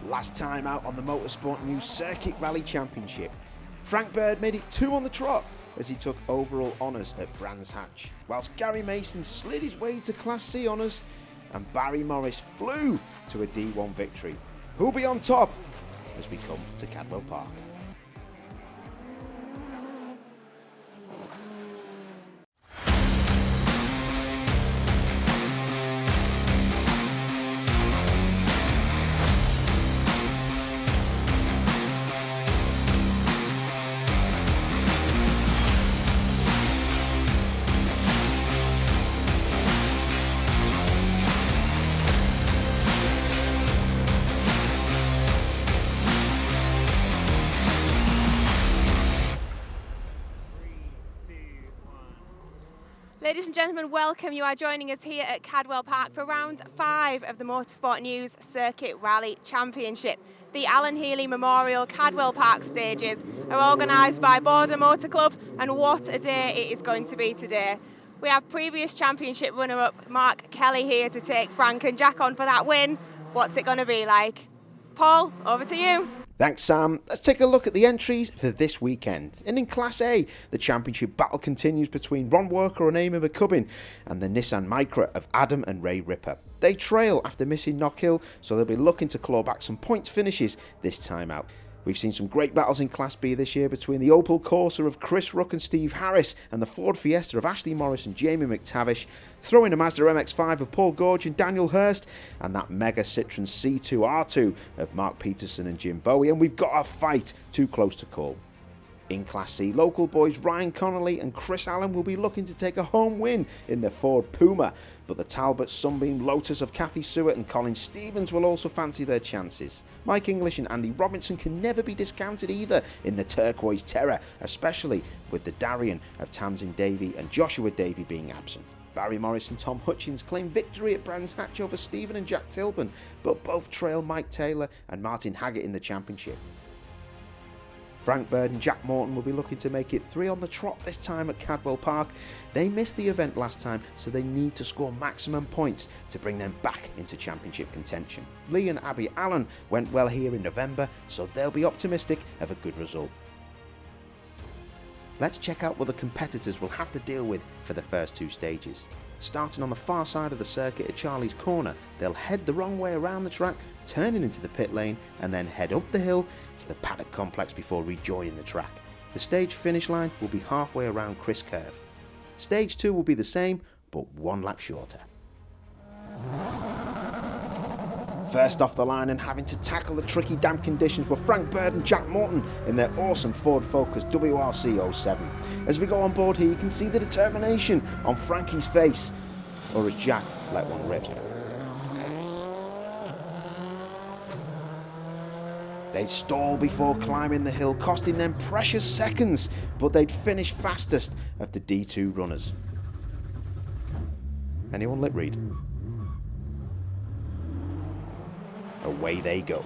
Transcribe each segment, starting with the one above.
last time out on the Motorsport News Circuit Rally Championship. Frank Bird made it 2 on the trot as he took overall honours at Brands Hatch, whilst Gary Mason slid his way to Class C honours and Barry Morris flew to a D1 victory. Who'll be on top as we come to Cadwell Park? Ladies and gentlemen, welcome. You are joining us here at Cadwell Park for round 5 of the Motorsport News Circuit Rally Championship. The Alan Healy Memorial Cadwell Park stages are organised by Border Motor Club, and what a day it is going to be today. We have previous championship runner-up Mark Kelly here to take Frank and Jack on for that win. What's it going to be like? Paul, over to you. Thanks, Sam. Let's take a look at the entries for this weekend. And in Class A, the championship battle continues between Ron Worker and Eamon McCubbin and the Nissan Micra of Adam and Ray Ripper. They trail after missing Knockhill, so they'll be looking to claw back some points finishes this time out. We've seen some great battles in Class B this year between the Opel Corsa of Chris Ruck and Steve Harris and the Ford Fiesta of Ashley Morris and Jamie McTavish, throwing a Mazda MX-5 of Paul Gorge and Daniel Hurst, and that Mega Citroen C2R2 of Mark Peterson and Jim Bowie, and we've got a fight too close to call. In Class C, local boys Ryan Connolly and Chris Allen will be looking to take a home win in their Ford Puma, but the Talbot Sunbeam Lotus of Kathy Seward and Colin Stevens will also fancy their chances. Mike English and Andy Robinson can never be discounted either in the Turquoise Terror, especially with the Darien of Tamsin Davey and Joshua Davey being absent. Barry Morris and Tom Hutchins claim victory at Brands Hatch over Stephen and Jack Tilburn, but both trail Mike Taylor and Martin Haggett in the championship. Frank Bird and Jack Morton will be looking to make it 3 on the trot this time at Cadwell Park. They missed the event last time, so they need to score maximum points to bring them back into championship contention. Lee and Abby Allen went well here in November, so they'll be optimistic of a good result. Let's check out what the competitors will have to deal with for the first 2 stages. Starting on the far side of the circuit at Charlie's Corner, they'll head the wrong way around the track, turning into the pit lane, and then head up the hill to the paddock complex before rejoining the track. The stage finish line will be halfway around Chris Curve. Stage 2 will be the same, but 1 lap shorter. First off the line and having to tackle the tricky damp conditions were Frank Bird and Jack Morton in their awesome Ford Focus WRC 07. As we go on board here, you can see the determination on Frankie's face, or as Jack let one rip. They'd stall before climbing the hill, costing them precious seconds, but they'd finish fastest of the D2 runners. Anyone lip read? Away they go.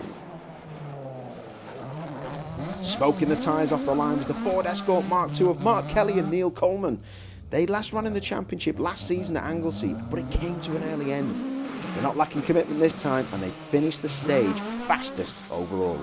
Smoking the tyres off the line was the Ford Escort Mark II of Mark Kelly and Neil Colman. They last ran in the championship last season at Anglesey, but it came to an early end. They're not lacking commitment this time, and they finished the stage fastest overall.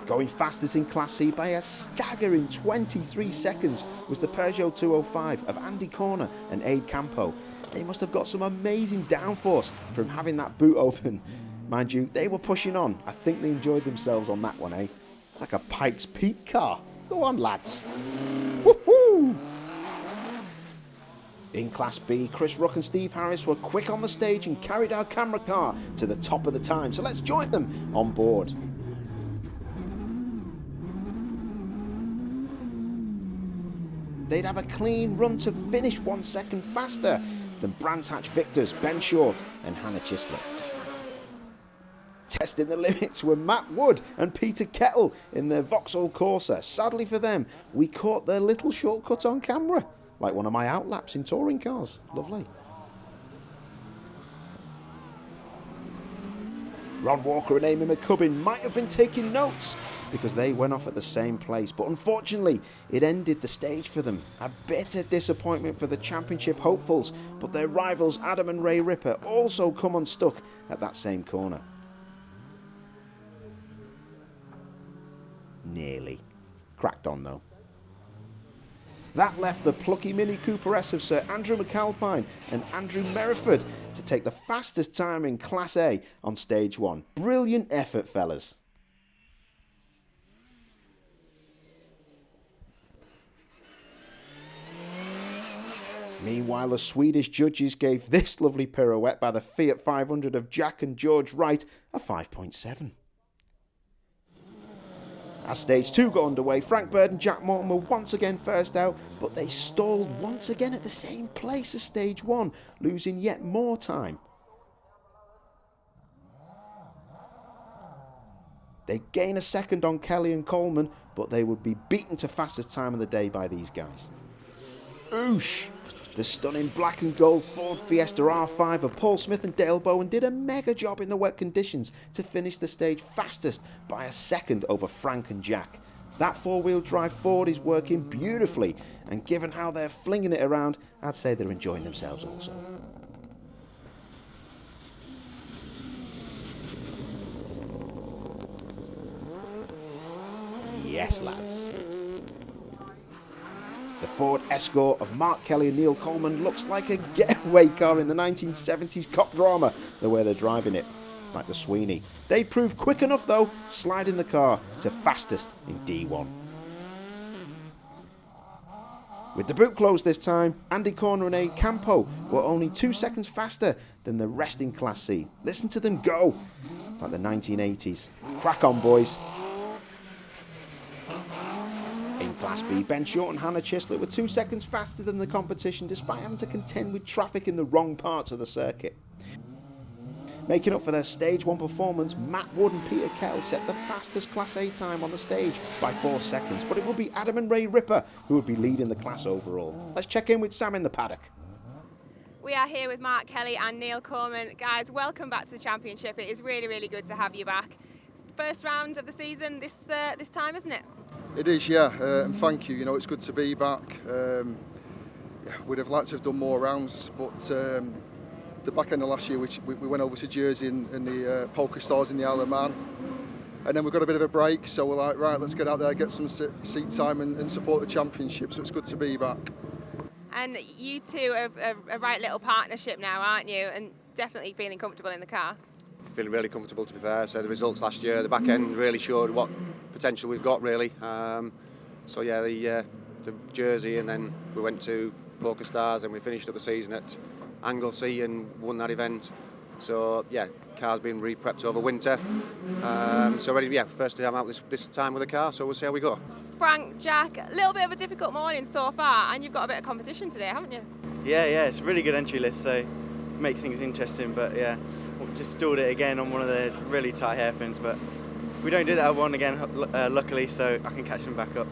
Going fastest in Class C by a staggering 23 seconds was the Peugeot 205 of Andy Corner and Abe Campo. They must have got some amazing downforce from having that boot open. Mind you, they were pushing on. I think they enjoyed themselves on that one, eh? It's like a Pikes Peak car. Go on, lads. Woohoo! In Class B, Chris Ruck and Steve Harris were quick on the stage and carried our camera car to the top of the time, so let's join them on board. They'd have a clean run to finish 1 second faster than Brands Hatch victors Ben Short and Hannah Chisler. Testing the limits were Matt Wood and Peter Kettle in their Vauxhall Corsa. Sadly for them, we caught their little shortcut on camera, like one of my outlaps in touring cars. Lovely. Ron Walker and Amy McCubbin might have been taking notes because they went off at the same place, but unfortunately it ended the stage for them. A bitter disappointment for the championship hopefuls, but their rivals Adam and Ray Ripper also come unstuck at that same corner. Nearly. Cracked on though. That left the plucky Mini Cooper S of Sir Andrew McAlpine and Andrew Merriford to take the fastest time in Class A on stage 1. Brilliant effort, fellas. Meanwhile, the Swedish judges gave this lovely pirouette by the Fiat 500 of Jack and George Wright a 5.7. As stage 2 got underway, Frank Bird and Jack Morton were once again first out, but they stalled once again at the same place as stage 1, losing yet more time. They gain a second on Kelly and Colman, but they would be beaten to fastest time of the day by these guys. Oosh! The stunning black and gold Ford Fiesta R5 of Paul Smith and Dale Bowen did a mega job in the wet conditions to finish the stage fastest by a second over Frank and Jack. That four-wheel drive Ford is working beautifully, and given how they're flinging it around, I'd say they're enjoying themselves also. Yes, lads. The Ford Escort of Mark Kelly and Neil Colman looks like a getaway car in the 1970s cop drama, the way they're driving it, like the Sweeney. They proved quick enough though, sliding the car to fastest in D1. With the boot closed this time, Andy Corner and Abe Campo were only 2 seconds faster than the rest in Class C. Listen to them go, it's like the 1980s. Crack on, boys. In Class B, Ben Short and Hannah Chislett were 2 seconds faster than the competition despite having to contend with traffic in the wrong parts of the circuit. Making up for their stage 1 performance, Matt Wood and Peter Kell set the fastest Class A time on the stage by 4 seconds, but it would be Adam and Ray Ripper who would be leading the class overall. Let's check in with Sam in the paddock. We are here with Mark Kelly and Neil Colman. Guys, welcome back to the championship. It is really, really good to have you back. First round of the season this time, isn't it? It is, yeah, and thank you. You know, it's good to be back. We'd have liked to have done more rounds, but the back end of last year, we went over to Jersey in the Polka Stars in the Isle of Man, and then we got a bit of a break, so we're like, right, let's get out there, get some seat time and support the championship, so it's good to be back. And you two are a right little partnership now, aren't you? And definitely feeling comfortable in the car. Feeling really comfortable, to be fair. So the results last year, the back end really showed what potential we've got, really. So yeah, the Jersey, and then we went to Polka Stars, and we finished up the season at Anglesey and won that event. So yeah, car's been re-prepped over winter. So ready, yeah, first time out this time with the car. So we'll see how we go. Frank, Jack, a little bit of a difficult morning so far, and you've got a bit of competition today, haven't you? Yeah, it's a really good entry list, so it makes things interesting. But yeah, just stalled it again on one of the really tight hairpins, but we don't do that other one again, luckily, so I can catch them back up.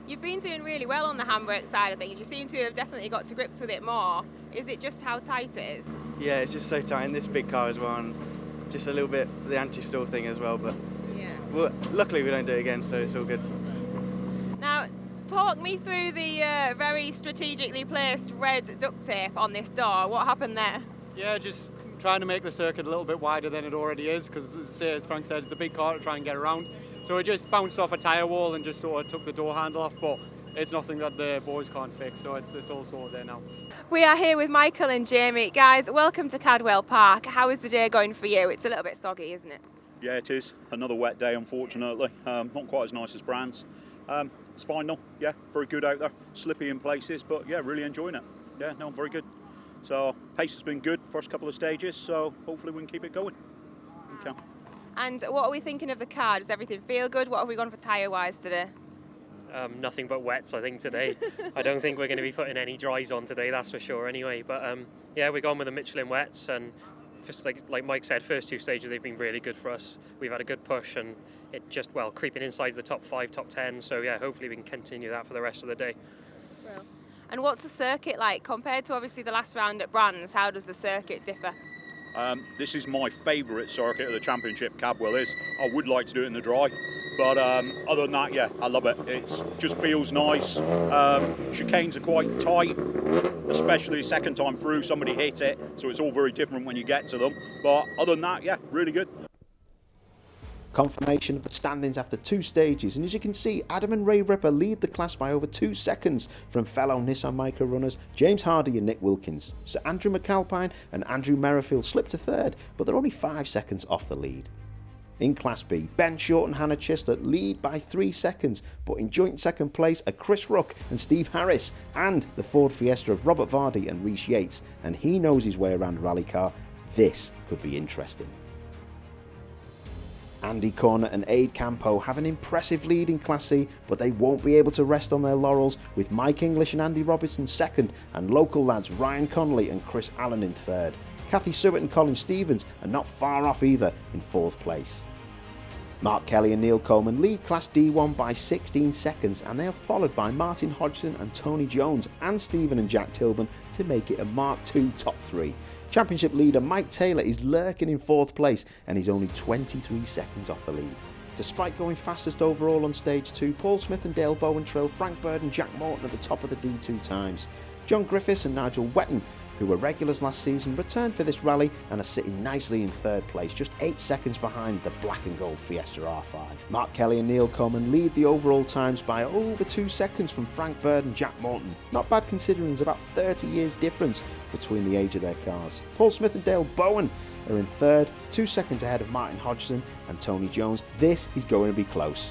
You've been doing really well on the handbrake side of things. You seem to have definitely got to grips with it more. Is it just how tight it is? Yeah, it's just so tight in this big car as well, and just a little bit the anti-stall thing as well, but yeah. Well, luckily we don't do it again, so it's all good. Now, talk me through the very strategically placed red duct tape on this door. What happened there? Yeah, just trying to make the circuit a little bit wider than it already is, because as Frank said, it's a big car to try and get around. So it just bounced off a tyre wall and just sort of took the door handle off, but it's nothing that the boys can't fix, so it's all sorted there now. We are here with Michael and Jamie. Guys, welcome to Cadwell Park. How is the day going for you? It's a little bit soggy, isn't it? Yeah, it is. Another wet day, unfortunately. Not quite as nice as Brands. It's fine though. Yeah, very good out there. Slippy in places, but yeah, really enjoying it. Yeah, no, very good. So pace has been good first couple of stages, so hopefully we can keep it going. Okay. And what are we thinking of the car? Does everything feel good? What have we gone for tyre-wise today? Nothing but wets, I think, today. I don't think we're going to be putting any dries on today, that's for sure anyway. But yeah, we're gone with the Michelin wets, and just like Mike said, first 2 stages they've been really good for us. We've had a good push, and it just, well, creeping inside the top 5, top 10. So yeah, hopefully we can continue that for the rest of the day. Well, and what's the circuit like compared to obviously the last round at Brands? How does the circuit differ? This is my favourite circuit of the championship, Cadwell is. I would like to do it in the dry, but other than that, yeah, I love it. It just feels nice. Chicanes are quite tight, especially second time through, somebody hit it, so it's all very different when you get to them. But other than that, yeah, really good. Confirmation of the standings after 2 stages, and as you can see, Adam and Ray Ripper lead the class by over 2 seconds from fellow Nissan Micra runners James Hardy and Nick Wilkins. Sir Andrew McAlpine and Andrew Merrifield slipped to 3rd, but they're only 5 seconds off the lead. In Class B, Ben Short and Hannah Chisler lead by 3 seconds, but in joint 2nd place are Chris Ruck and Steve Harris, and the Ford Fiesta of Robert Vardy and Rhys Yates, and he knows his way around a rally car. This could be interesting. Andy Corner and Aid Campo have an impressive lead in Class C, but they won't be able to rest on their laurels, with Mike English and Andy Robertson 2nd, and local lads Ryan Connolly and Chris Allen in 3rd. Kathy Stewart and Colin Stevens are not far off either in 4th place. Mark Kelly and Neil Colman lead Class D1 by 16 seconds, and they are followed by Martin Hodgson and Tony Jones and Stephen and Jack Tilburn to make it a Mark II top 3. Championship leader Mike Taylor is lurking in 4th place, and he's only 23 seconds off the lead. Despite going fastest overall on stage 2, Paul Smith and Dale Bowen trail Frank Bird and Jack Morton at the top of the D2 times. John Griffiths and Nigel Wetton, who were regulars last season, returned for this rally and are sitting nicely in 3rd place, just 8 seconds behind the black and gold Fiesta R5. Mark Kelly and Neil Coleman lead the overall times by over 2 seconds from Frank Bird and Jack Morton. Not bad considering there's about 30 years difference between the age of their cars. Paul Smith and Dale Bowen are in 3rd, 2 seconds ahead of Martin Hodgson and Tony Jones. This is going to be close.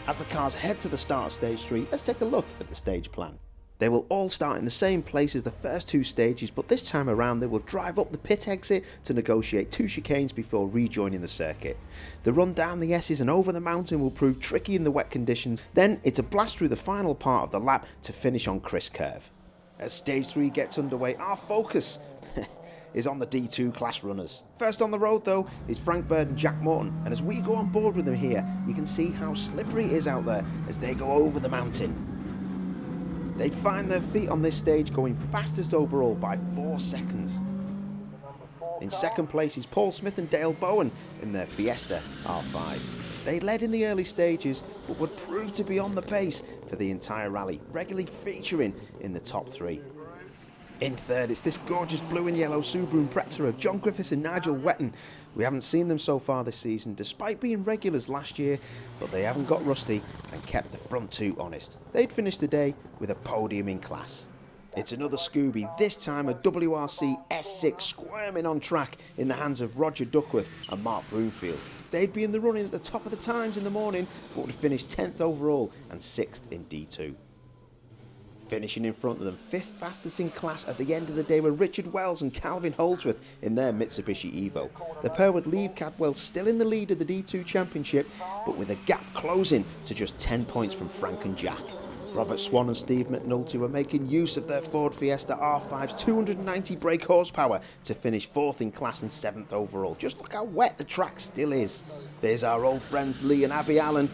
As the cars head to the start of stage 3, let's take a look at the stage plan. They will all start in the same place as the first 2 stages, but this time around they will drive up the pit exit to negotiate 2 chicanes before rejoining the circuit. The run down the S's and over the mountain will prove tricky in the wet conditions, then it's a blast through the final part of the lap to finish on crisp curve. As stage 3 gets underway, our focus is on the D2 class runners. First on the road though is Frank Bird and Jack Morton, and as we go on board with them here, you can see how slippery it is out there as they go over the mountain. They'd find their feet on this stage going fastest overall by 4 seconds. In 2nd place is Paul Smith and Dale Bowen in their Fiesta R5. They led in the early stages but would prove to be on the pace for the entire rally, regularly featuring in the top 3. In 3rd, it's this gorgeous blue and yellow Subaru Impreza of John Griffiths and Nigel Wetton. We haven't seen them so far this season, despite being regulars last year, but they haven't got rusty and kept the front 2 honest. They'd finished the day with a podium in class. It's another Scooby, this time a WRC S6 squirming on track in the hands of Roger Duckworth and Mark Broomfield. They'd be in the running at the top of the times in the morning, but would finish 10th overall and 6th in D2. Finishing in front of them, 5th fastest in class at the end of the day were Richard Wells and Calvin Holdsworth in their Mitsubishi Evo. The pair would leave Cadwell still in the lead of the D2 Championship, but with a gap closing to just 10 points from Frank and Jack. Robert Swan and Steve McNulty were making use of their Ford Fiesta R5's 290 brake horsepower to finish 4th in class and 7th overall. Just look how wet the track still is. There's our old friends Lee and Abby Allen.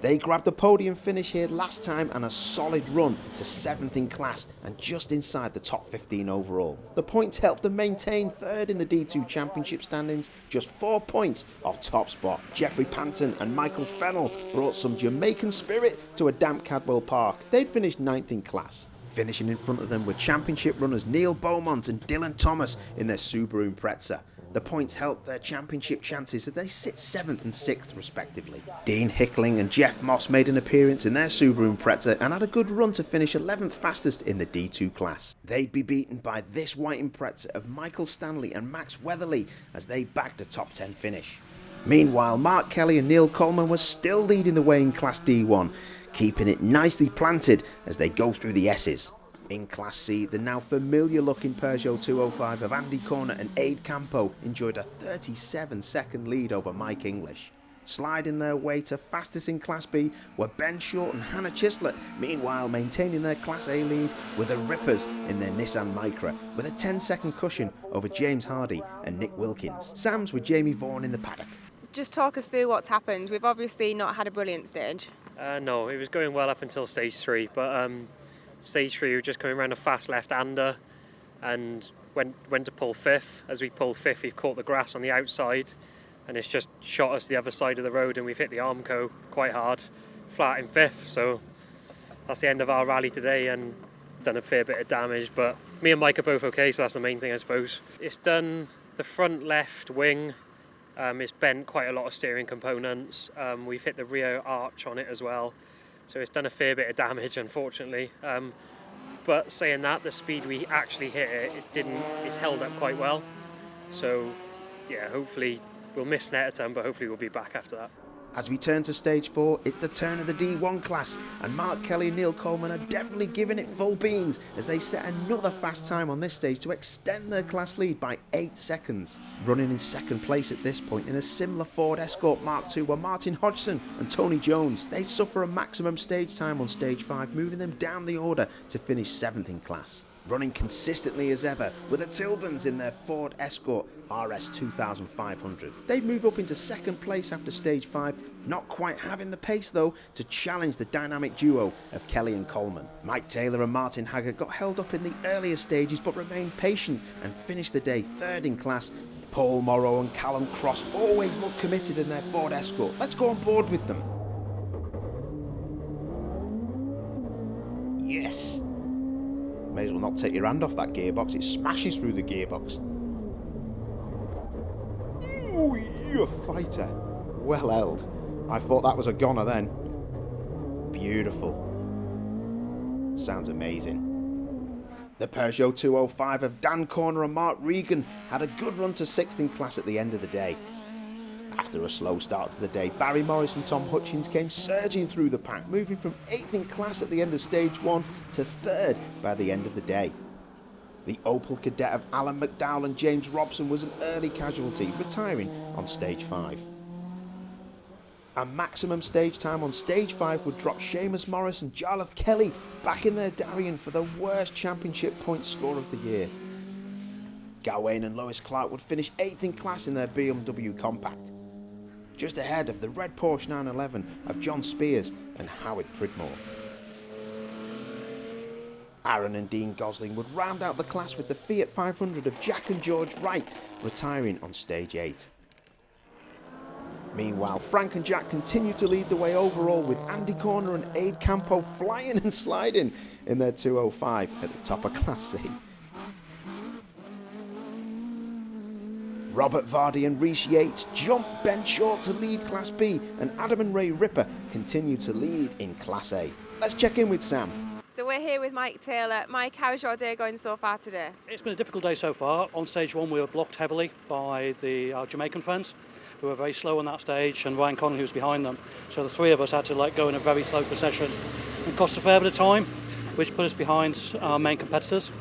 They grabbed the podium finish here last time and a solid run to 7th in class and just inside the top 15 overall. The points helped them maintain 3rd in the D2 Championship standings, just 4 points off top spot. Jeffrey Panton and Michael Fennell brought some Jamaican spirit to a damp Cadwell Park. They'd finished 9th in class. Finishing in front of them were championship runners Neil Beaumont and Dylan Thomas in their Subaru Impreza. The points helped their championship chances as they sit 7th and 6th respectively. Dean Hickling and Jeff Moss made an appearance in their Subaru Impreza and had a good run to finish 11th fastest in the D2 class. They'd be beaten by this white Impreza of Michael Stanley and Max Weatherly as they bagged a top 10 finish. Meanwhile, Mark Kelly and Neil Coleman were still leading the way in Class D1, keeping it nicely planted as they go through the S's. In Class C, the now familiar-looking Peugeot 205 of Andy Corner and Aid Campo enjoyed a 37-second lead over Mike English. Sliding their way to fastest in Class B were Ben Short and Hannah Chisler, meanwhile maintaining their Class A lead were the Rippers in their Nissan Micra, with a 10-second cushion over James Hardy and Nick Wilkins. Sam's with Jamie Vaughan in the paddock. Just talk us through what's happened. We've obviously not had a brilliant stage. No, it was going well up until stage 3, but stage 3 we were just coming around a fast left-hander and went to pull fifth. As we pulled fifth, we've caught the grass on the outside, and it's just shot us the other side of the road, and we've hit the Armco quite hard, flat in fifth. So that's the end of our rally today, and done a fair bit of damage, but me and Mike are both okay, so that's the main thing, I suppose. It's done the front left wing. It's bent quite a lot of steering components. We've hit the rear arch on it as well, so it's done a fair bit of damage, unfortunately. But saying that, the speed we actually hit it's held up quite well. So yeah, hopefully we'll miss Netterton, but hopefully we'll be back after that. As we turn to stage 4, it's the turn of the D1 class, and Mark Kelly and Neil Colman are definitely giving it full beans as they set another fast time on this stage to extend their class lead by 8 seconds. Running in second place at this point in a similar Ford Escort Mark II were Martin Hodgson and Tony Jones. They suffer a maximum stage time on stage 5, moving them down the order to finish 7th in class. Running consistently as ever were the Tilbans in their Ford Escort RS 2500. They'd move up into second place after stage 5, not quite having the pace though to challenge the dynamic duo of Kelly and Colman. Mike Taylor and Martin Haggard got held up in the earlier stages but remained patient and finished the day 3rd in class. Paul Morrow and Callum Cross always look committed in their Ford Escort. Let's go on board with them. Yes. May as well not take your hand off that gearbox, it smashes through the gearbox. Ooh, you're a fighter. Well held. I thought that was a goner then. Beautiful. Sounds amazing. The Peugeot 205 of Dan Corner and Mark Regan had a good run to 6th in class at the end of the day. After a slow start to the day, Barry Morris and Tom Hutchins came surging through the pack, moving from 8th in class at the end of stage 1 to 3rd by the end of the day. The Opel Cadet of Alan McDowell and James Robson was an early casualty, retiring on stage 5. A maximum stage time on stage 5 would drop Seamus Morris and Jarlath Kelly back in their Darien for the worst championship point score of the year. Gawain and Lois Clark would finish 8th in class in their BMW Compact, just ahead of the red Porsche 911 of John Spears and Howard Pridmore. Aaron and Dean Gosling would round out the class with the Fiat 500 of Jack and George Wright, retiring on stage 8. Meanwhile, Frank and Jack continued to lead the way overall, with Andy Corner and Aid Campo flying and sliding in their 205 at the top of Class C. Robert Vardy and Rhys Yates jumped Ben Short to lead Class B, and Adam and Ray Ripper continued to lead in Class A. Let's check in with Sam. So we're here with Mike Taylor. Mike, how's your day going so far today? It's been a difficult day so far. On stage 1 we were blocked heavily by the Jamaican friends, who were very slow on that stage, and Ryan Conlon, who was behind them. So the three of us had to go in a very slow procession. It cost a fair bit of time, which put us behind our main competitors.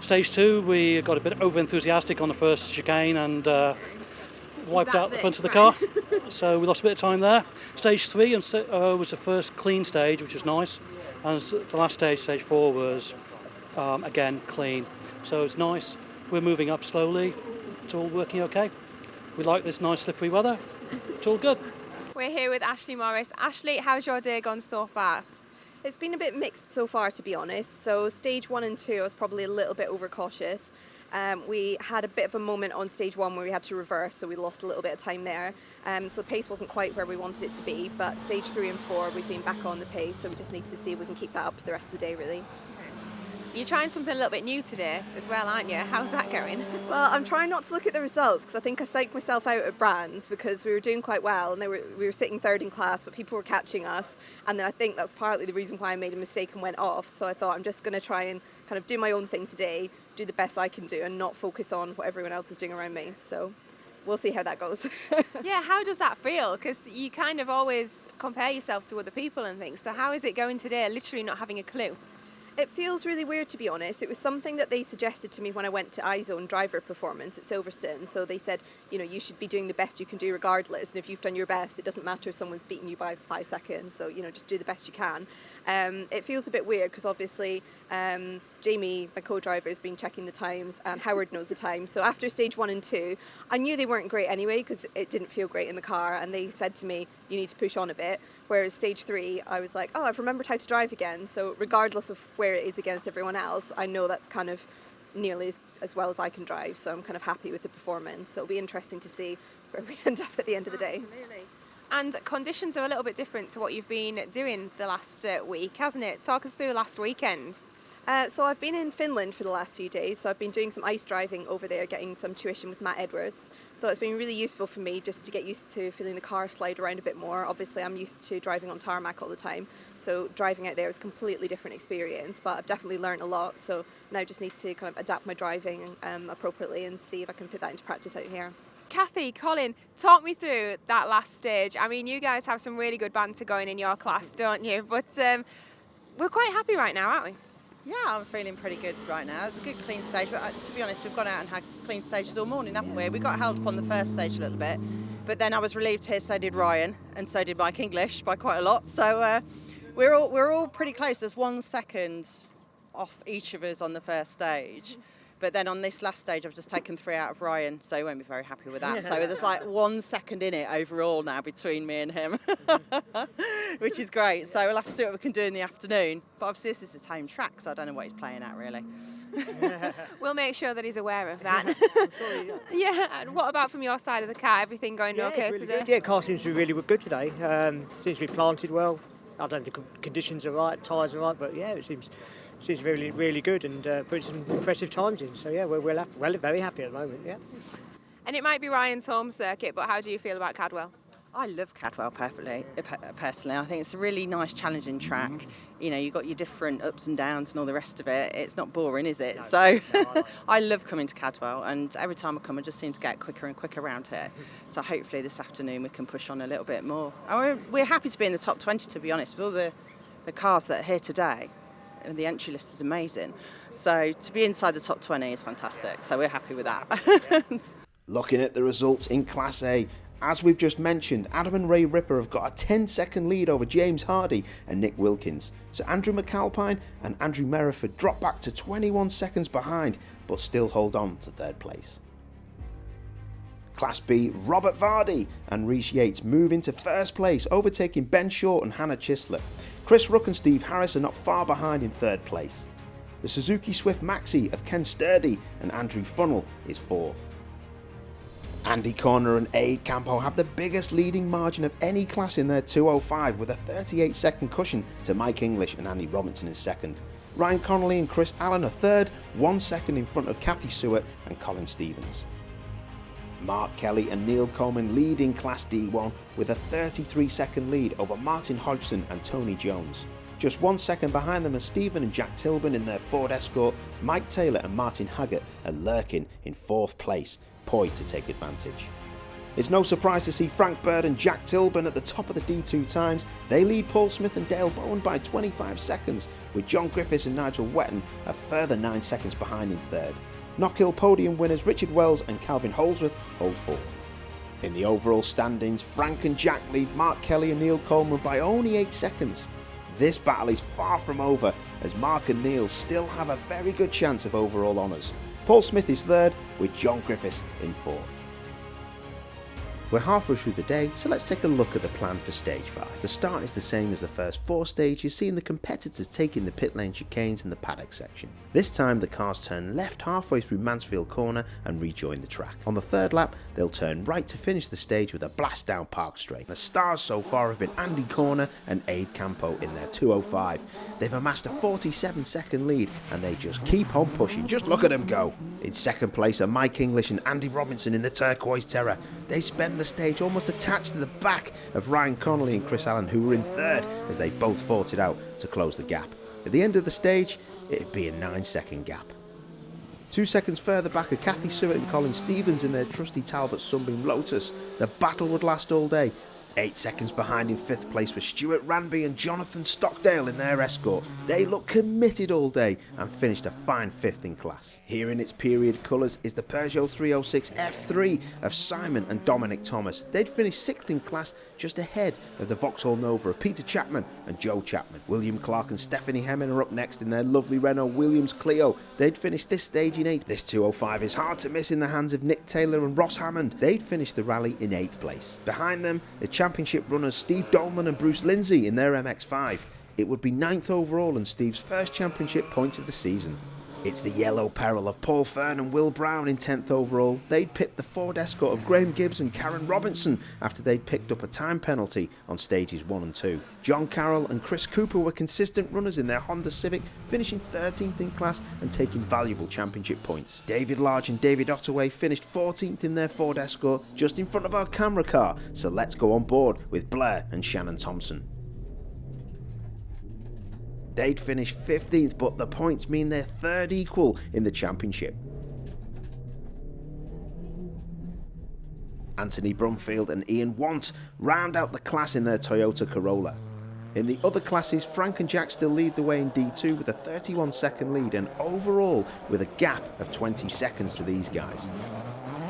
Stage 2, we got a bit over-enthusiastic on the first chicane and wiped out the front of the car. So we lost a bit of time there. Stage 3 was the first clean stage, which was nice. And the last stage, stage 4, was again clean. So it's nice. We're moving up slowly. It's all working okay. We like this nice slippery weather. It's all good. We're here with Ashley Morris. Ashley, how's your day gone so far? It's been a bit mixed so far, to be honest. So stage 1 and 2, I was probably a little bit overcautious. We had a bit of a moment on stage 1 where we had to reverse, so we lost a little bit of time there. So the pace wasn't quite where we wanted it to be, but stage 3 and 4, we've been back on the pace, so we just need to see if we can keep that up for the rest of the day, really. You're trying something a little bit new today as well, aren't you? How's that going? Well, I'm trying not to look at the results, because I think I psyched myself out at Brands because we were doing quite well, and we were sitting 3rd in class, but people were catching us, and then I think that's partly the reason why I made a mistake and went off. So I thought I'm just going to try and kind of do my own thing today, do the best I can do, and not focus on what everyone else is doing around me. So we'll see how that goes. Yeah, how does that feel? Because you kind of always compare yourself to other people and things. So how is it going today, literally not having a clue? It feels really weird, to be honest. It was something that they suggested to me when I went to iZone driver performance at Silverstone. So they said, you should be doing the best you can do regardless. And if you've done your best, it doesn't matter if someone's beaten you by 5 seconds. So, just do the best you can. It feels a bit weird because obviously Jamie, my co-driver, has been checking the times, and Howard knows the time. So after stage 1 and 2, I knew they weren't great anyway because it didn't feel great in the car. And they said to me, you need to push on a bit. Whereas stage 3, I was like, I've remembered how to drive again. So regardless of where it is against everyone else, I know that's kind of nearly as well as I can drive, so I'm kind of happy with the performance. So it'll be interesting to see where we end up at the end of the day. Absolutely. And conditions are a little bit different to what you've been doing the last week, hasn't it? Talk us through last weekend. So I've been in Finland for the last few days, so I've been doing some ice driving over there, getting some tuition with Matt Edwards. So it's been really useful for me just to get used to feeling the car slide around a bit more. Obviously I'm used to driving on tarmac all the time, so driving out there is a completely different experience, but I've definitely learned a lot. So now I just need to kind of adapt my driving appropriately and see if I can put that into practice out here. Kathy, Colin, talk me through that last stage. I mean, you guys have some really good banter going in your class, don't you? But we're quite happy right now, aren't we? Yeah, I'm feeling pretty good right now. It's a good clean stage, but to be honest, we've gone out and had clean stages all morning, haven't we? We got held up on the first stage a little bit, but then I was relieved here, so did Ryan, and so did Mike English by quite a lot. So we're all pretty close. There's 1 second off each of us on the first stage. But then on this last stage, I've just taken 3 out of Ryan, so he won't be very happy with that. So there's like 1 second in it overall now between me and him, which is great. So we'll have to see what we can do in the afternoon. But obviously this is his home track, so I don't know what he's playing at really. We'll make sure that he's aware of that. Yeah, and what about from your side of the car? Everything going okay really today? Good. Yeah, car seems to be really good today. Seems to be planted well. I don't think conditions are right, tyres are right, but yeah, it seems really, really good and put some impressive times in. So yeah, we're very happy at the moment. Yeah. And it might be Ryan's home circuit, but how do you feel about Cadwell? I love Cadwell personally. I think it's a really nice, challenging track. You know, you've got your different ups and downs and all the rest of it. It's not boring, is it? So I love coming to Cadwell, and every time I come, I just seem to get quicker and quicker around here. So hopefully this afternoon we can push on a little bit more. And we're happy to be in the top 20, to be honest, with all the cars that are here today. And the entry list is amazing. So to be inside the top 20 is fantastic. So we're happy with that. Looking at the results in Class A, as we've just mentioned, Adam and Ray Ripper have got a 10-second lead over James Hardy and Nick Wilkins. So Andrew McAlpine and Andrew Merriford drop back to 21 seconds behind, but still hold on to third place. Class B, Robert Vardy and Rhys Yates move into first place, overtaking Ben Short and Hannah Chislett. Chris Ruck and Steve Harris are not far behind in third place. The Suzuki Swift Maxi of Ken Sturdy and Andrew Funnell is fourth. Andy Corner and Aid Campo have the biggest leading margin of any class in their 205 with a 38-second cushion to Mike English and Andy Robinson in second. Ryan Connolly and Chris Allen are third, 1 second in front of Kathy Stewart and Colin Stevens. Mark Kelly and Neil Colman lead in Class D1 with a 33-second lead over Martin Hodgson and Tony Jones. Just 1 second behind them are Stephen and Jack Tilburn in their Ford Escort. Mike Taylor and Martin Haggart are lurking in fourth place, poised to take advantage. It's no surprise to see Frank Bird and Jack Tilburn at the top of the D2 times. They lead Paul Smith and Dale Bowen by 25 seconds, with John Griffiths and Nigel Wetton a further 9 seconds behind in third. Knockhill podium winners Richard Wells and Calvin Holdsworth hold fourth. In the overall standings, Frank and Jack lead Mark Kelly and Neil Coleman by only 8 seconds. This battle is far from over, as Mark and Neil still have a very good chance of overall honours. Paul Smith is third, with John Griffiths in fourth. We're halfway through the day, so let's take a look at the plan for Stage 5. The start is the same as the first 4 stages, seeing the competitors taking the pit lane chicanes in the paddock section. This time the cars turn left halfway through Mansfield Corner and rejoin the track. On the third lap, they'll turn right to finish the stage with a blast down Park Straight. The stars so far have been Andy Corner and Aid Campo in their 205. They've amassed a 47-second lead and they just keep on pushing. Just look at them go. In second place are Mike English and Andy Robinson in the Turquoise Terror. They spend the stage almost attached to the back of Ryan Connolly and Chris Allen, who were in third as they both fought it out to close the gap. At the end of the stage, it'd be a 9-second gap. 2 seconds further back are Kathy Stewart and Colin Stevens in their trusty Talbot Sunbeam Lotus. The battle would last all day. 8 seconds behind in 5th place were Stuart Ranby and Jonathan Stockdale in their Escort. They looked committed all day and finished a fine 5th in class. Here in its period colours is the Peugeot 306 F3 of Simon and Dominic Thomas. They'd finished 6th in class, just ahead of the Vauxhall Nova of Peter Chapman and Joe Chapman. William Clark and Stephanie Hemming are up next in their lovely Renault Williams Clio. They'd finished this stage in 8th. This 205 is hard to miss in the hands of Nick Taylor and Ross Hammond. They'd finished the rally in 8th place. Behind them, the championship runners Steve Dolman and Bruce Lindsay in their MX-5. It would be 9th overall and Steve's first championship point of the season. It's the yellow peril of Paul Fern and Will Brown in 10th overall. They'd pipped the Ford Escort of Graham Gibbs and Karen Robinson after they'd picked up a time penalty on stages 1 and 2. John Carroll and Chris Cooper were consistent runners in their Honda Civic, finishing 13th in class and taking valuable championship points. David Large and David Ottaway finished 14th in their Ford Escort, just in front of our camera car, so let's go on board with Blair and Shannon Thompson. They'd finish 15th, but the points mean they're third equal in the championship. Anthony Brumfield and Ian Want round out the class in their Toyota Corolla. In the other classes, Frank and Jack still lead the way in D2 with a 31-second lead, and overall with a gap of 20 seconds to these guys.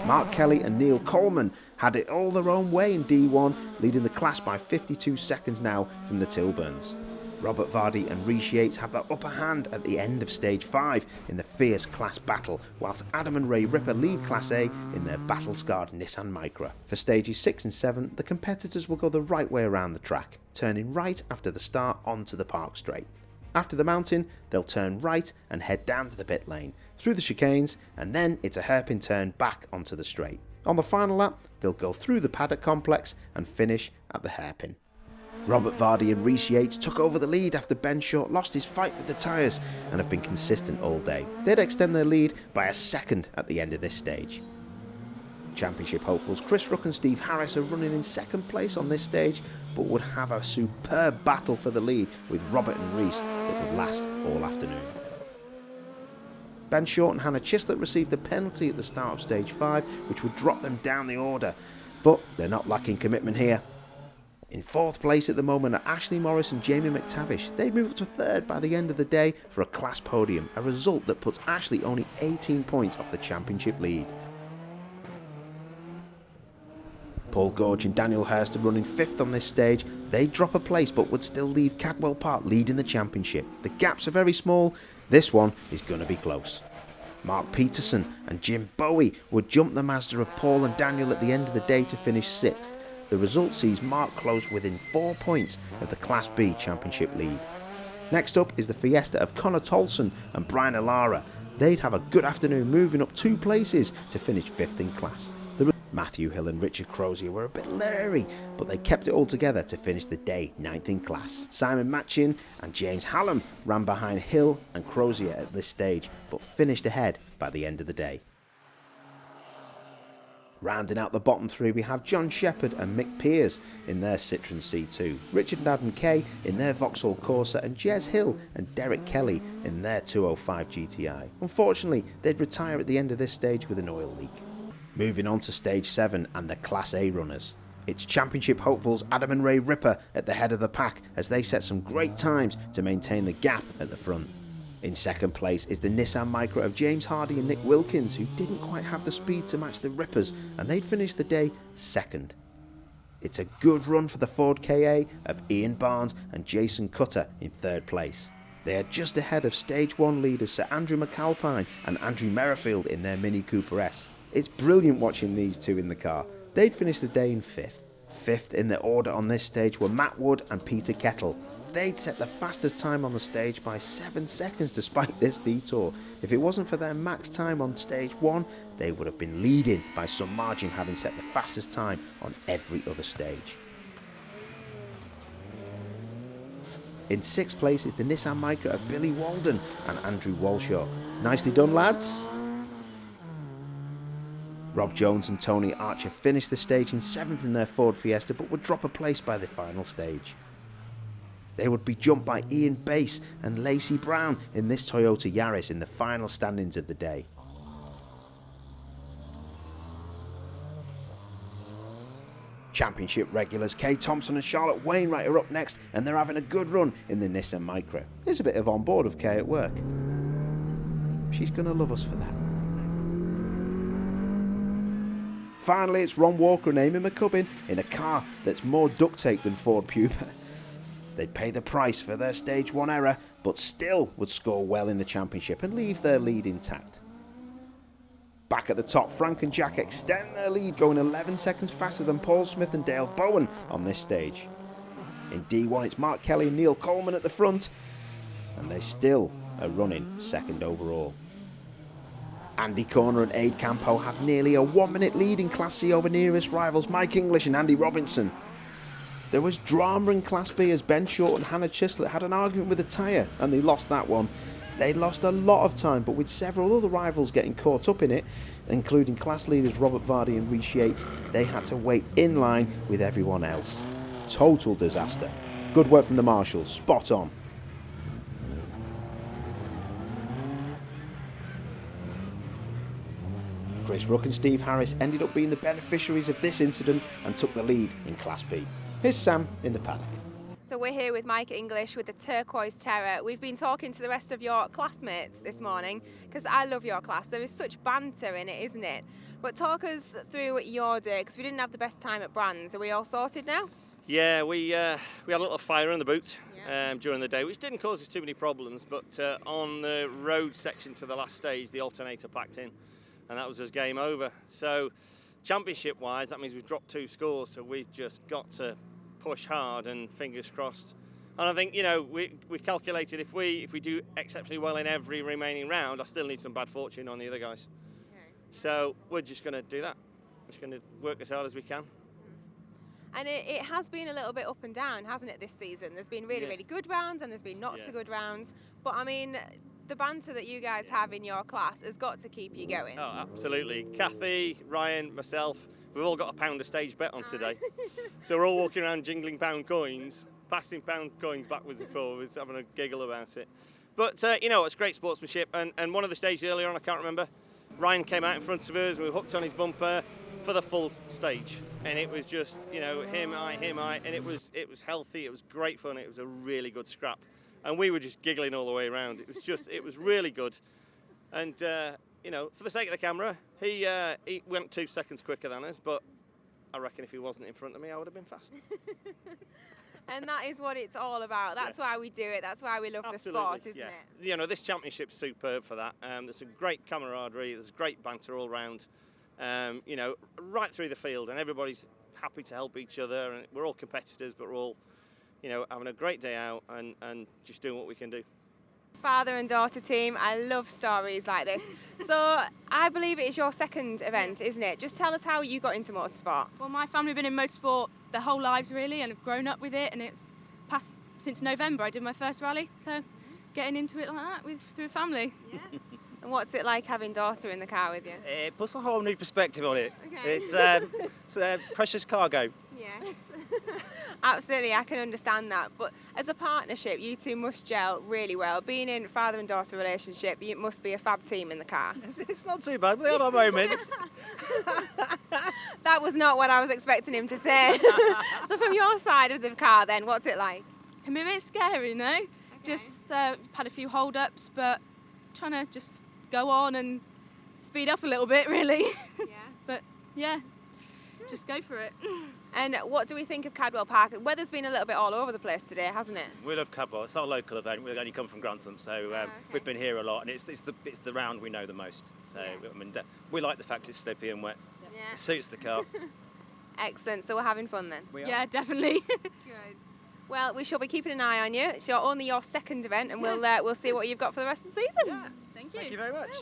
Mark Kelly and Neil Colman had it all their own way in D1, leading the class by 52 seconds now from the Tilburns. Robert Vardy and Rhys Yates have the upper hand at the end of Stage 5 in the fierce class battle, whilst Adam and Ray Ripper lead Class A in their battle-scarred Nissan Micra. For Stages 6 and 7, the competitors will go the right way around the track, turning right after the start onto the Park Straight. After the mountain, they'll turn right and head down to the pit lane, through the chicanes, and then it's a hairpin turn back onto the straight. On the final lap, they'll go through the paddock complex and finish at the hairpin. Robert Vardy and Rhys Yates took over the lead after Ben Short lost his fight with the tyres and have been consistent all day. They'd extend their lead by a second at the end of this stage. Championship hopefuls Chris Rook and Steve Harris are running in second place on this stage, but would have a superb battle for the lead with Robert and Rhys that would last all afternoon. Ben Short and Hannah Chislett received a penalty at the start of Stage 5, which would drop them down the order, but they're not lacking commitment here. In fourth place at the moment are Ashley Morris and Jamie McTavish. They'd move up to third by the end of the day for a class podium, a result that puts Ashley only 18 points off the championship lead. Paul Gorge and Daniel Hurst are running fifth on this stage. They'd drop a place but would still leave Cadwell Park leading the championship. The gaps are very small. This one is going to be close. Mark Peterson and Jim Bowie would jump the Mazda of Paul and Daniel at the end of the day to finish sixth. The result sees Mark close within 4 points of the Class B championship lead. Next up is the Fiesta of Connor Tolson and Brian Alara. They'd have a good afternoon, moving up 2 places to finish 5th in class. Matthew Hill and Richard Crozier were a bit leery, but they kept it all together to finish the day 9th in class. Simon Machin and James Hallam ran behind Hill and Crozier at this stage, but finished ahead by the end of the day. Rounding out the bottom 3, we have John Shepherd and Mick Pears in their Citroen C2, Richard and Adam Kay in their Vauxhall Corsa, and Jez Hill and Derek Kelly in their 205 GTI. Unfortunately, they'd retire at the end of this stage with an oil leak. Moving on to Stage 7 and the Class A runners. It's championship hopefuls Adam and Ray Ripper at the head of the pack as they set some great times to maintain the gap at the front. In second place is the Nissan Micra of James Hardy and Nick Wilkins, who didn't quite have the speed to match the Rippers, and they'd finished the day second. It's a good run for the Ford KA of Ian Barnes and Jason Cutter in third place. They are just ahead of Stage 1 leaders Sir Andrew McAlpine and Andrew Merrifield in their Mini Cooper S. It's brilliant watching these two in the car. They'd finished the day in fifth. Fifth in the order on this stage were Matt Wood and Peter Kettle. They'd set the fastest time on the stage by 7 seconds despite this detour. If it wasn't for their max time on Stage 1, they would have been leading by some margin, having set the fastest time on every other stage. In sixth place is the Nissan Micra of Billy Walden and Andrew Walshaw. Nicely done, lads. Rob Jones and Tony Archer finished the stage in 7th in their Ford Fiesta, but would drop a place by the final stage. They would be jumped by Ian Bass and Lacey Brown in this Toyota Yaris in the final standings of the day. Championship regulars Kay Thompson and Charlotte Wainwright are up next, and they're having a good run in the Nissan Micra. There's a bit of on board of Kay at work. She's going to love us for that. Finally, it's Ron Walker and Amy McCubbin in a car that's more duct tape than Ford Puma. They'd pay the price for their Stage 1 error, but still would score well in the championship and leave their lead intact. Back at the top, Frank and Jack extend their lead, going 11 seconds faster than Paul Smith and Dale Bowen on this stage. In D1, it's Mark Kelly and Neil Colman at the front, and they still are running second overall. Andy Corner and Aid Campo have nearly a 1 minute lead in Class C over nearest rivals Mike English and Andy Robinson. There was drama in Class B as Ben Short and Hannah Chislett had an argument with a tyre and they lost that one. They lost a lot of time, but with several other rivals getting caught up in it, including class leaders Robert Vardy and Rhys Yates, they had to wait in line with everyone else. Total disaster. Good work from the marshals, spot on. Chris Rook and Steve Harris ended up being the beneficiaries of this incident and took the lead in Class B. Here's Sam in the paddock. So we're here with Mike English with the Turquoise Terror. We've been talking to the rest of your classmates this morning because I love your class. There is such banter in it, isn't it? But talk us through your day because we didn't have the best time at Brands. Are we all sorted now? Yeah, we had a little fire in the boot during the day, which didn't cause us too many problems. But on the road section to the last stage, the alternator packed in, and that was us game over. So championship-wise, that means we've dropped 2 scores. So we've just got to push hard and fingers crossed. And I think, you know, we calculated if we do exceptionally well in every remaining round, I still need some bad fortune on the other guys. Okay. So we're just going to do that. We're just going to work as hard as we can. And it has been a little bit up and down, hasn't it, this season? There's been really, really good rounds and there's been not so good rounds. But I mean, the banter that you guys have in your class has got to keep you going. Oh, absolutely. Kathy, Ryan, myself, we've all got a £1 a stage bet on today. So we're all walking around jingling pound coins, passing pound coins backwards and forwards, having a giggle about it. But, you know, it's great sportsmanship. And one of the stages earlier on, I can't remember, Ryan came out in front of us and we hooked on his bumper for the full stage. And it was just, you know, him, I, and it was healthy, it was great fun, it was a really good scrap. And we were just giggling all the way around. It was really good. And, you know, for the sake of the camera, he went 2 seconds quicker than us, but I reckon if he wasn't in front of me, I would have been faster. And that is what it's all about. That's why we do it. That's why we love the sport, isn't it? You know, this championship's superb for that. There's some great camaraderie. There's great banter all round. You know, right through the field, and everybody's happy to help each other. And we're all competitors, but we're all, you know, having a great day out and just doing what we can do. Father and daughter team, I love stories like this. So I believe it is your second event, isn't it? Just tell us how you got into motorsport. Well, my family have been in motorsport their whole lives really and have grown up with it, and it's passed since November. I did my first rally, so getting into it like that through a family. Yeah. And what's it like having daughter in the car with you? It puts a whole new perspective on it. Okay. It's precious cargo. Yes. Absolutely, I can understand that. But as a partnership, you two must gel really well. Being in father and daughter relationship, it must be a fab team in the car. It's not too bad, but there are moments. That was not what I was expecting him to say. So from your side of the car then, what's it like? It can be a bit scary, you know? Okay. Just had a few hold-ups, but trying to just go on and speed up a little bit, really. Yeah. But, yeah, just go for it. And what do we think of Cadwell Park? The weather's been a little bit all over the place today, hasn't it? We love Cadwell. It's our local event. We only come from Grantham, so okay. We've been here a lot, and it's the round we know the most. So yeah. I mean, we like the fact it's slippy and wet. Yeah. It suits the car. Excellent. So we're having fun then? We are. Yeah, definitely. Good. Well, we shall be keeping an eye on you. It's only your second event, and we'll see what you've got for the rest of the season. Yeah. Thank you. Thank you very much.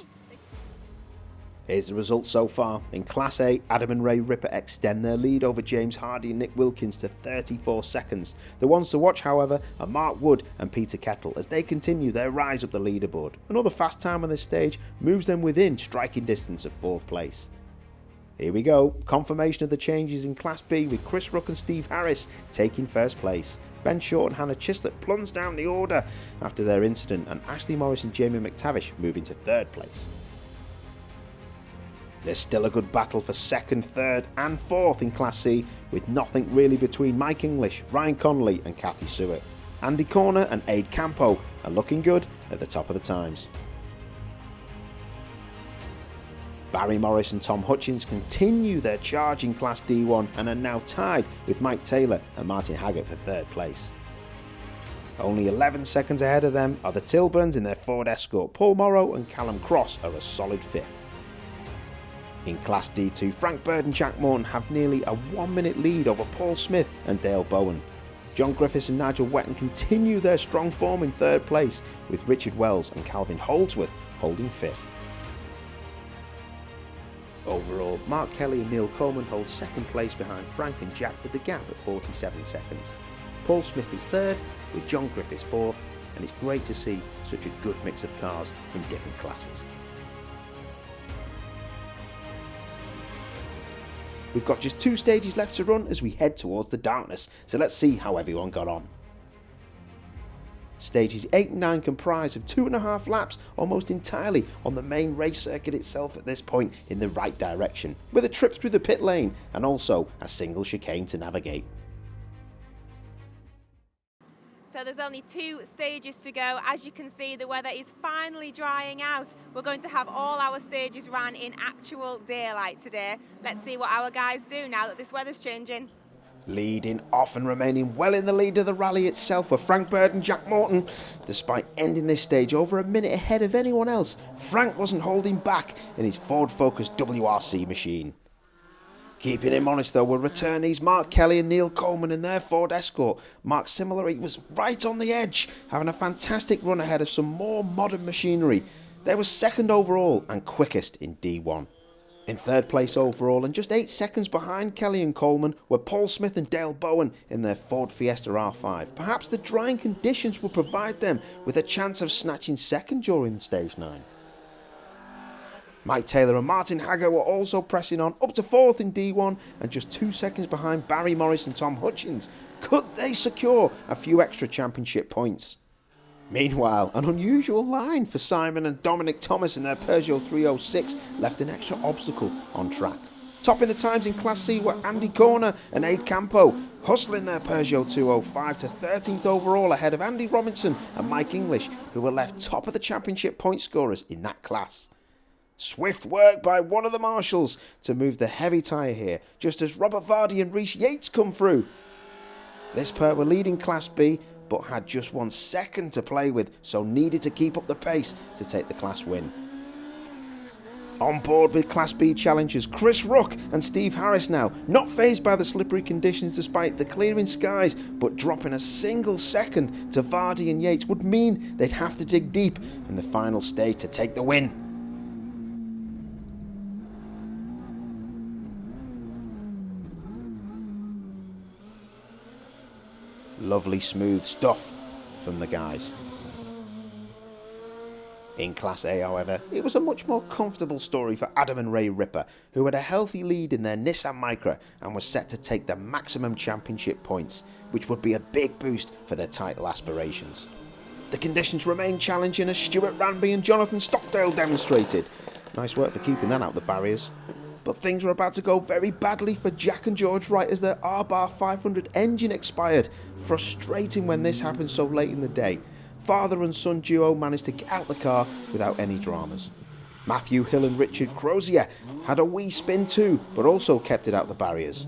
Here's the results so far. In Class A, Adam and Ray Ripper extend their lead over James Hardy and Nick Wilkins to 34 seconds. The ones to watch, however, are Mark Wood and Peter Kettle as they continue their rise up the leaderboard. Another fast time on this stage moves them within striking distance of 4th place. Here we go, confirmation of the changes in Class B with Chris Rook and Steve Harris taking 1st place. Ben Short and Hannah Chislett plunge down the order after their incident, and Ashley Morris and Jamie McTavish moving to 3rd place. There's still a good battle for 2nd, 3rd and 4th in Class C, with nothing really between Mike English, Ryan Connolly and Kathy Stewart. Andy Corner and Aid Campo are looking good at the top of the times. Barry Morris and Tom Hutchins continue their charge in Class D1 and are now tied with Mike Taylor and Martin Haggart for 3rd place. Only 11 seconds ahead of them are the Tilburns in their Ford Escort. Paul Morrow and Callum Cross are a solid 5th. In Class D2, Frank Bird and Jack Morton have nearly a 1 minute lead over Paul Smith and Dale Bowen. John Griffiths and Nigel Wetton continue their strong form in third place, with Richard Wells and Calvin Holdsworth holding fifth. Overall, Mark Kelly and Neil Colman hold second place behind Frank and Jack with the gap at 47 seconds. Paul Smith is third, with John Griffiths fourth, and it's great to see such a good mix of cars from different classes. We've got just 2 stages left to run as we head towards the darkness, so let's see how everyone got on. Stages 8 and 9 comprise of 2.5 laps almost entirely on the main race circuit itself at this point in the right direction, with a trip through the pit lane and also a single chicane to navigate. So there's only 2 stages to go. As you can see, the weather is finally drying out. We're going to have all our stages ran in actual daylight today. Let's see what our guys do now that this weather's changing. Leading off and remaining well in the lead of the rally itself were Frank Bird and Jack Morton. Despite ending this stage over a minute ahead of anyone else, Frank wasn't holding back in his Ford Focus WRC machine. Keeping him honest though were returnees Mark Kelly and Neil Colman in their Ford Escort. Mark Similery was right on the edge, having a fantastic run ahead of some more modern machinery. They were second overall and quickest in D1. In third place overall and just 8 seconds behind Kelly and Colman were Paul Smith and Dale Bowen in their Ford Fiesta R5. Perhaps the drying conditions will provide them with a chance of snatching second during stage 9. Mike Taylor and Martin Hagger were also pressing on up to 4th in D1 and just 2 seconds behind Barry Morris and Tom Hutchins. Could they secure a few extra championship points? Meanwhile, an unusual line for Simon and Dominic Thomas in their Peugeot 306 left an extra obstacle on track. Topping the times in Class C were Andy Corner and Aid Campo, hustling their Peugeot 205 to 13th overall ahead of Andy Robinson and Mike English, who were left top of the championship point scorers in that class. Swift work by one of the marshals to move the heavy tyre here, just as Robert Vardy and Rhys Yates come through. This pair were leading Class B, but had just 1 second to play with, so needed to keep up the pace to take the class win. On board with Class B challengers Chris Rook and Steve Harris now, not fazed by the slippery conditions despite the clearing skies, but dropping a single second to Vardy and Yates would mean they'd have to dig deep in the final stage to take the win. Lovely smooth stuff from the guys. In Class A, however, it was a much more comfortable story for Adam and Ray Ripper, who had a healthy lead in their Nissan Micra and was set to take the maximum championship points, which would be a big boost for their title aspirations. The conditions remained challenging as Stuart Ranby and Jonathan Stockdale demonstrated. Nice work for keeping that out the barriers. But things were about to go very badly for Jack and George Wright as their R-Bar 500 engine expired. Frustrating when this happened so late in the day. Father and son duo managed to get out the car without any dramas. Matthew Hill and Richard Crozier had a wee spin too, but also kept it out the barriers.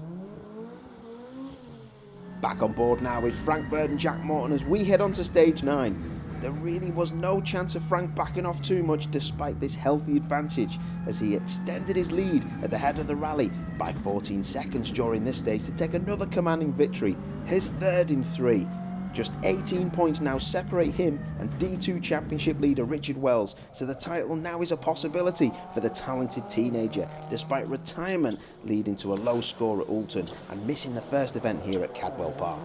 Back on board now with Frank Bird and Jack Morton as we head on to stage 9. There really was no chance of Frank backing off too much despite this healthy advantage, as he extended his lead at the head of the rally by 14 seconds during this stage to take another commanding victory, his third in 3. Just 18 points now separate him and D2 championship leader Richard Wells, so the title now is a possibility for the talented teenager, despite retirement leading to a low score at Oulton and missing the first event here at Cadwell Park.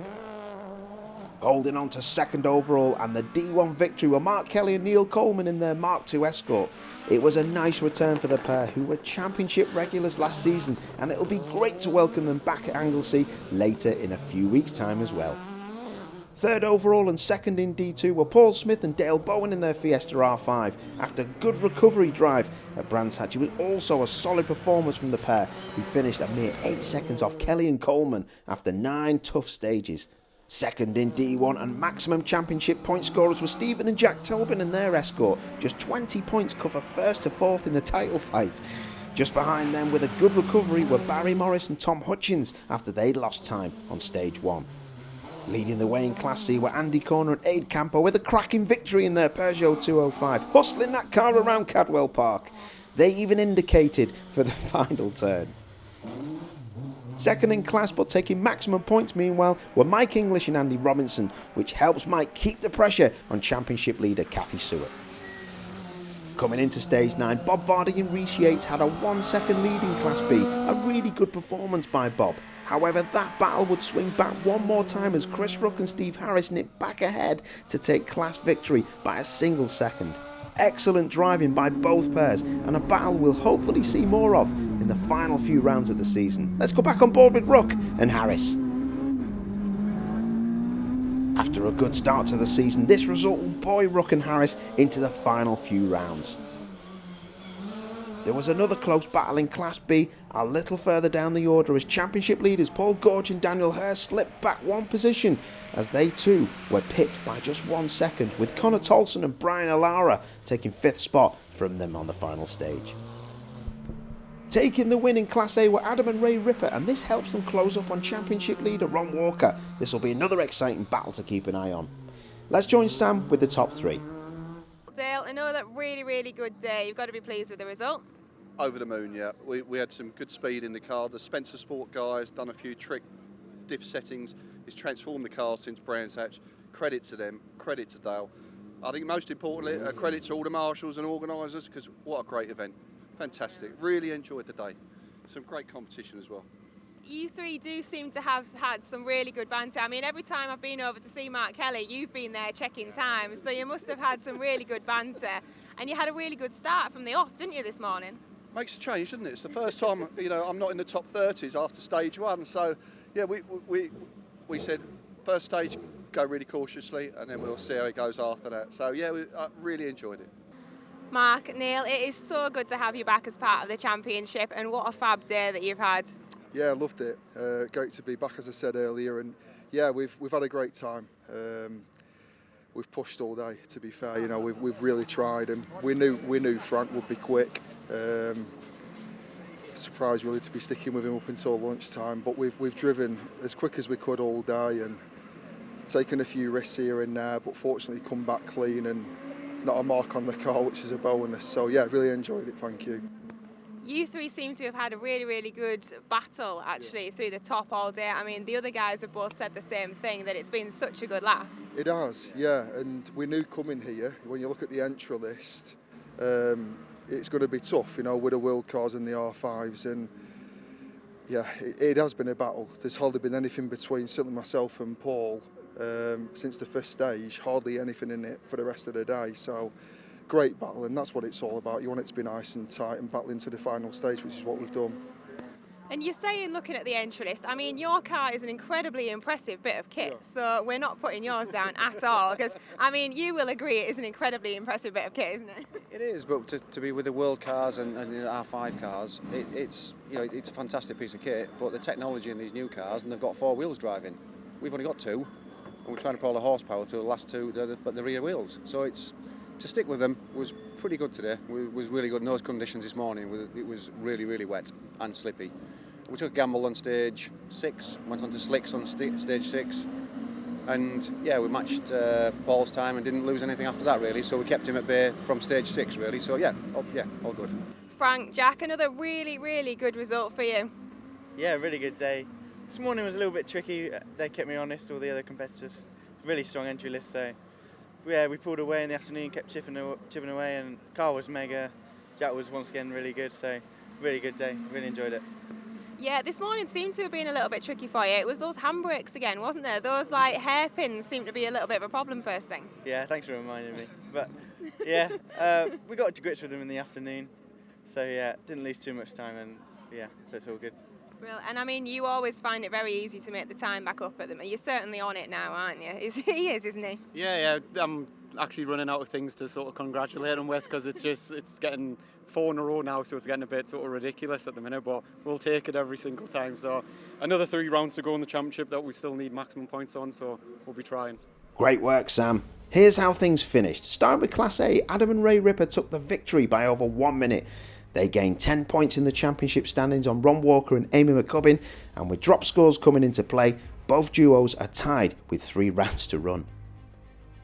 Holding on to second overall and the D1 victory were Mark Kelly and Neil Colman in their Mark II Escort. It was a nice return for the pair, who were championship regulars last season, and it'll be great to welcome them back at Anglesey later in a few weeks' time as well. Third overall and second in D2 were Paul Smith and Dale Bowen in their Fiesta R5 after a good recovery drive at Brands Hatch. It was also a solid performance from the pair, who finished a mere 8 seconds off Kelly and Colman after 9 tough stages. Second in D1 and maximum championship point scorers were Stephen and Jack Tobin in their Escort. Just 20 points cover first to fourth in the title fight. Just behind them with a good recovery were Barry Morris and Tom Hutchins after they'd lost time on stage 1. Leading the way in Class C were Andy Corner and Aid Campo with a cracking victory in their Peugeot 205, hustling that car around Cadwell Park. They even indicated for the final turn. Second in class but taking maximum points meanwhile were Mike English and Andy Robinson, which helps Mike keep the pressure on championship leader Kathy Seward. Coming into stage 9, Bob Vardy and Rhys Yates had a 1 second lead in Class B, a really good performance by Bob. However, that battle would swing back one more time as Chris Rook and Steve Harris nipped back ahead to take class victory by a single second. Excellent driving by both pairs, and a battle we'll hopefully see more of in the final few rounds of the season. Let's go back on board with Rook and Harris. After a good start to the season, this result will buoy Rook and Harris into the final few rounds. There was another close battle in Class B a little further down the order as championship leaders Paul Gorge and Daniel Hurst slipped back one position as they too were pipped by just 1 second, with Connor Tolson and Brian Alara taking 5th spot from them on the final stage. Taking the win in Class A were Adam and Ray Ripper, and this helps them close up on championship leader Ron Walker. This will be another exciting battle to keep an eye on. Let's join Sam with the top 3. Dale, another really good day. You've got to be pleased with the result. Over the moon, yeah. We had some good speed in the car. The Spencer Sport guys done a few diff settings. It's transformed the car since Brands Hatch. Credit to them, credit to Dale. I think most importantly, a credit to all the marshals and organisers, because what a great event. Fantastic. Really enjoyed the day. Some great competition as well. You three do seem to have had some really good banter. I mean, every time I've been over to see Mark Kelly, you've been there checking time, so you must have had some really good banter. And you had a really good start from the off, didn't you, this morning? Makes a change, doesn't it? It's the first time, I'm not in the top 30s after stage 1. So, yeah, we said first stage, go really cautiously, and then we'll see how it goes after that. So, yeah, I really enjoyed it. Mark, Neil, it is so good to have you back as part of the championship, and what a fab day that you've had. Yeah, I loved it. Great to be back, as I said earlier, and yeah, we've had a great time. We've pushed all day, to be fair. We've really tried, and we knew Frank would be quick. Surprised really to be sticking with him up until lunchtime, but we've driven as quick as we could all day and taken a few risks here and there, but fortunately come back clean and not a mark on the car, which is a bonus. So yeah, really enjoyed it, thank you. You three seem to have had a really good battle actually through the top all day. I mean, the other guys have both said the same thing, that it's been such a good laugh. It has, yeah, and we knew coming here, when you look at the entry list, it's going to be tough, with the world cars and the R5s, and yeah, it has been a battle. There's hardly been anything between, certainly myself and Paul, since the first stage, hardly anything in it for the rest of the day. So great battle, and that's what it's all about. You want it to be nice and tight and battling to the final stage, which is what we've done. And you're saying, looking at the entry list, I mean, your car is an incredibly impressive bit of kit, so we're not putting yours down at all, because, I mean, you will agree it is an incredibly impressive bit of kit, isn't it? It is, but to be with the world cars and R5 cars, it's a fantastic piece of kit, but the technology in these new cars, and they've got 4 wheels driving. We've only got 2, and we're trying to put all the horsepower through the last 2, the rear wheels. So to stick with them was pretty good today. It was really good in those conditions this morning. It was really wet and slippy. We took a gamble on stage 6, went on to slicks on stage 6, and yeah, we matched Paul's time and didn't lose anything after that really. So we kept him at bay from stage 6 really. So yeah, all good. Frank, Jack, another really good result for you. Yeah, really good day. This morning was a little bit tricky. They kept me honest, all the other competitors. Really strong entry list, so yeah, we pulled away in the afternoon, kept chipping away, and the car was mega. Jack was once again really good, so really good day. Really enjoyed it. Yeah, this morning seemed to have been a little bit tricky for you. It was those handbrakes again, wasn't there? Those hairpins seemed to be a little bit of a problem first thing. Yeah, thanks for reminding me. But yeah, we got to grips with them in the afternoon, so yeah, didn't lose too much time, and yeah, so it's all good. Well, and I mean, you always find it very easy to make the time back up at them. You're certainly on it now, aren't you? He is, isn't he? Yeah, I'm actually running out of things to sort of congratulate him with, because it's getting 4 in a row now, so it's getting a bit sort of ridiculous at the minute, but we'll take it every single time. So another 3 rounds to go in the championship that we still need maximum points on, so we'll be trying. Great work, Sam. Here's how things finished. Starting with Class A, Adam and Ray Ripper took the victory by over 1 minute. They gained 10 points in the championship standings on Ron Walker and Amy McCubbin, and with drop scores coming into play, both duos are tied with 3 rounds to run.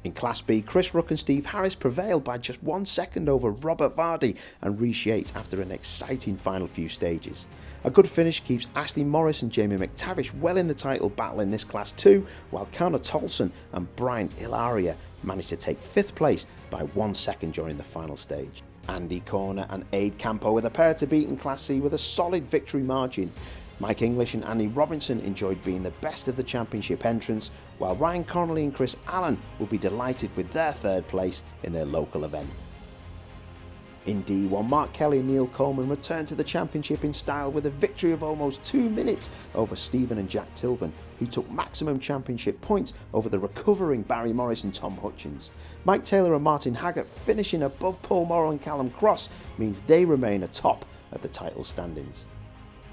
In Class B, Chris Ruck and Steve Harris prevailed by just 1 second over Robert Vardy and Rhys Yates after an exciting final few stages. A good finish keeps Ashley Morris and Jamie McTavish well in the title battle in this Class 2, while Connor Tolson and Brian Ilaria managed to take 5th place by 1 second during the final stage. Andy Corner and Aid Campo were the pair to beat in Class C with a solid victory margin. Mike English and Andy Robinson enjoyed being the best of the championship entrants, while Ryan Connolly and Chris Allen will be delighted with their 3rd place in their local event. In D1, Mark Kelly and Neil Colman returned to the championship in style with a victory of almost 2 minutes over Stephen and Jack Tilburn, who took maximum championship points over the recovering Barry Morris and Tom Hutchins. Mike Taylor and Martin Haggart finishing above Paul Morrow and Callum Cross means they remain atop of the title standings.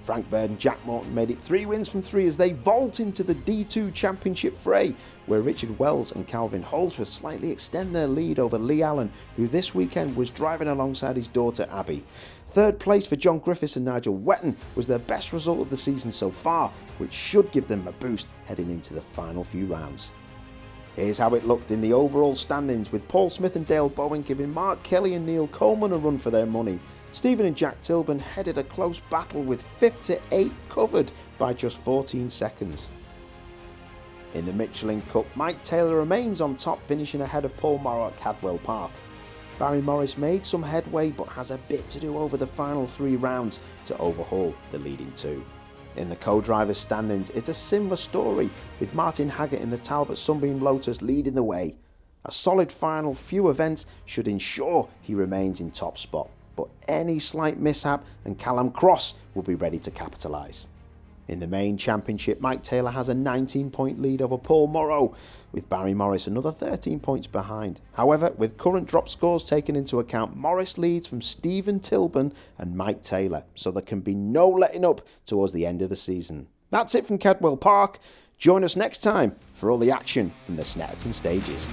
Frank Bird and Jack Morton made it 3 wins from 3 as they vault into the D2 Championship fray, where Richard Wells and Calvin Holdsworth slightly extend their lead over Lee Allen, who this weekend was driving alongside his daughter Abby. 3rd place for John Griffiths and Nigel Wetton was their best result of the season so far, which should give them a boost heading into the final few rounds. Here's how it looked in the overall standings, with Paul Smith and Dale Bowen giving Mark Kelly and Neil Coleman a run for their money. Stephen and Jack Tilburn headed a close battle with 5th to 8th covered by just 14 seconds. In the Michelin Cup, Mike Taylor remains on top, finishing ahead of Paul Morrow at Cadwell Park. Barry Morris made some headway but has a bit to do over the final 3 rounds to overhaul the leading 2. In the co-drivers standings, it's a similar story, with Martin Haggart in the Talbot Sunbeam Lotus leading the way. A solid final few events should ensure he remains in top spot, but any slight mishap and Callum Cross will be ready to capitalise. In the main championship, Mike Taylor has a 19-point lead over Paul Morrow, with Barry Morris another 13 points behind. However, with current drop scores taken into account, Morris leads from Stephen Tilburn and Mike Taylor, so there can be no letting up towards the end of the season. That's it from Cadwell Park. Join us next time for all the action from the Snetterton stages.